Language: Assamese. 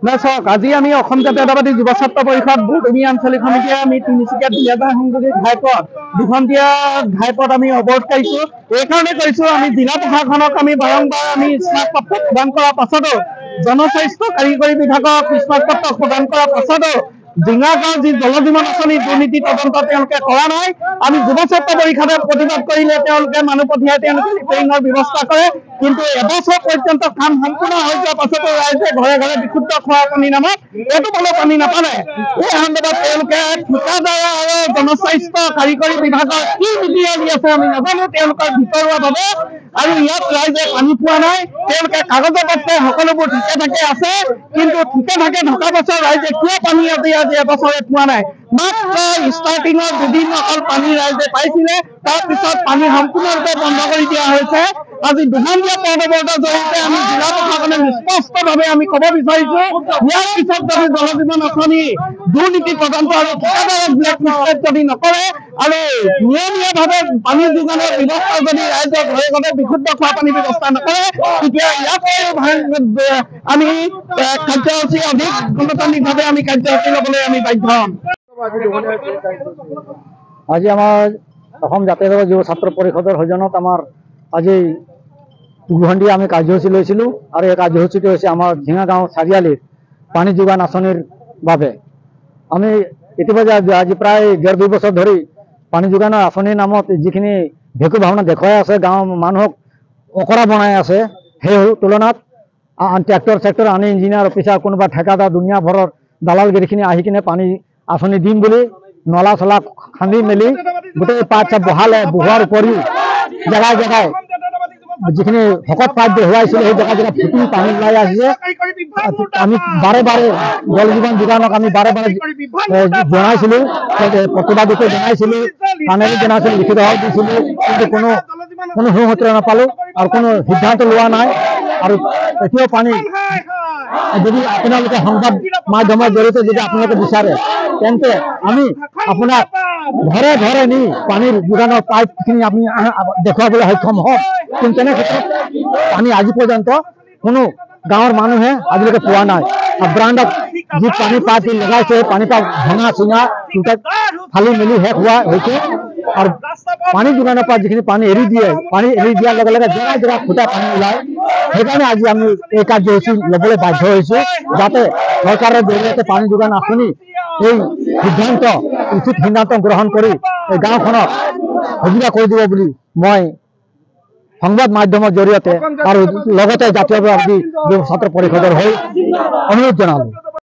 না চাওক, আজি আমি অসম জাতীয়তাবাদী যুৱ ছাত্ৰ পৰিষদ বুটুমি আঞ্চলিক সমিতিয়ে আমি তিনিচুকীয়া দুলীয়াজান সংযোগী ঘাইপথ দুখনতীয়া ঘাইপথ আমি অৱৰোধ কৰিছো। এইকাৰণে কৰিছো, আমি জিলা প্ৰশাসনক আমি বাৰম্বাৰ আমি স্মাৰক পত্ৰ প্ৰদান কৰাৰ পাছতো, জনস্বাস্থ্য কাৰিকৰী বিভাগক স্মাৰক পত্ৰ প্ৰদান কৰাৰ পাছতো ডিঙাগাঁও যি জল জীৱন আঁচনি দুৰ্নীতি তদন্ত তেওঁলোকে কৰা নাই। আমি যুৱ ছাত্ৰ পৰিষদে প্ৰতিবাদ কৰিলে তেওঁলোকে মানুহ পঠিয়াই তেওঁলোকে ৰিপেয়াৰিঙৰ ব্যৱস্থা কৰে, কিন্তু এবছৰ পৰ্যন্ত কাম সম্পূৰ্ণ হৈ যোৱাৰ পাছতো ৰাইজে ঘৰে ঘৰে বিশুদ্ধ খোৱা পানী নামত এইটো বলে পানী নাপালে। এই সন্দৰ্ভত তেওঁলোকে ঠিকাদাৰ আৰু জনস্বাস্থ্য কাৰিকৰী বিভাগৰ কি নীতি আনি আছে আমি নাজানো, তেওঁলোকৰ ভিতৰুৱাভাৱে। আৰু ইয়াত ৰাইজে পানী পোৱা নাই, তেওঁলোকে কাগজে পত্ৰে সকলোবোৰ ঠিকে ঠাকে আছে, কিন্তু ঠিকে ঠাকে থকা বছৰ ৰাইজে কিয় পানী আজি এবছৰে পোৱা নাই। মাত্ৰ ষ্টাৰ্টিঙৰ দুদিন অকল পানী ৰাইজে পাইছিলে, তাৰপিছত পানী সম্পূৰ্ণৰূপে বন্ধ কৰি দিয়া হৈছে। আজি দুখনতীয়া পদবৰ্ডৰ জৰিয়তে আমি জিলা প্ৰশাসনে স্পষ্টভাৱে আমি ক'ব বিচাৰিছো, ইয়াৰ পিছত যদি জল জীৱন আঁচনি দুৰ্নীতি তদন্ত আৰু ঠিকাদাৰক ব্লেকলিষ্ট যদি নকৰে আৰু নিয়মীয়াভাৱে পানী যোগানৰ ব্যৱস্থা যদি ৰাইজৰ ঘৰে ঘৰে বিশুদ্ধ খোৱা পানীৰ ব্যৱস্থা নকৰে, তেতিয়া ইয়াতে আমি কাৰ্যসূচী অধিক গণতান্ত্ৰিকভাৱে আমি কাৰ্যসূচী ল'বলৈ আমি বাধ্য হ'ম। আজি আমাৰ অসম জাতীয়তাবাদী যুৱ ছাত্ৰ পৰিষদৰ সৌজন্যত আমাৰ আজি দুঘণ্টিয়া আমি কাৰ্যসূচী লৈছিলোঁ, আৰু এই কাৰ্যসূচীটো হৈছে আমাৰ ঝিঙাগাঁও চাৰিআলিৰ পানী যোগান আঁচনিৰ বাবে। আমি ইতিমধ্যে আজি প্ৰায় 1.5-2 বছৰ ধৰি পানী যোগানৰ আঁচনিৰ নামত যিখিনি ভেকু ভাওনা দেখুৱাই আছে, গাঁৱৰ মানুহক অকৰা বনাই আছে, সেই তুলনাত ট্ৰেক্টৰ চেক্টৰ আনি ইঞ্জিনিয়াৰ অফিচাৰ কোনোবা ঠিকাদাৰ দুনিয়া ভৰৰ দালালগিৰিখিনি আহি কিনে পানী আঁচনি দিম বুলি নলা চলা খান্দি মেলি গোটেই পাইপ চাপ বহোৱাৰ উপৰিও জেগাই জেগাই যিখিনি ভকত পাইপ বহুৱাইছিলে সেই জেগা জেগা ফুটি পানী ওলাই আহিছে। আমি বাৰে বাৰে জল জীৱন যোগানক আমি বাৰে বাৰে জনাইছিলোঁ, প্ৰতিবাদীকে জনাইছিলোঁ, কাণেৰে জনাইছিলোঁ, লিখিত দিছিলোঁ, কিন্তু কোনো সুসূত্ৰ নাপালোঁ আৰু কোনো সিদ্ধান্ত লোৱা নাই। আৰু এতিয়াও পানী যদি আপোনালোকে সংবাদ মাধ্যমৰ জৰিয়তে যদি আপোনালোকে বিচাৰে, তেন্তে আমি আপোনাক ঘৰে ঘৰে নি পানীৰ যোগানৰ পাইপখিনি আমি দেখুৱাবলৈ সক্ষম হ'ম। কিন্তু তেনে ক্ষেত্ৰত পানী আজি পৰ্যন্ত কোনো গাঁৱৰ মানুহে আজিলৈকে পোৱা নাই। ব্ৰাণ্ডত যি পানী পাইপ লগাইছে, পানী পাইপ ভঙা চিঙা ফালি মেলি শেষ হোৱা হৈছে। আৰু পানী যোগানৰ পৰা যিখিনি পানী এৰি দিয়ে, পানী এৰি দিয়াৰ লগে লগে জেগা জেগা ফুটা পানী ওলায়। সেইকাৰণে আজি আমি এই কাৰ্যসূচী ল'বলৈ বাধ্য হৈছোঁ, যাতে চৰকাৰৰ জৰিয়তে পানী যোগান আঁচনি এই উচিত সিদ্ধান্ত গ্ৰহণ কৰি এই গাঁওখনক সুবিধা কৰি দিব বুলি মই সংবাদ মাধ্যমৰ জৰিয়তে আৰু লগতে জাতীয়তাবাদী যুৱ ছাত্ৰ পৰিষদৰ হৈ অনুৰোধ জনালোঁ।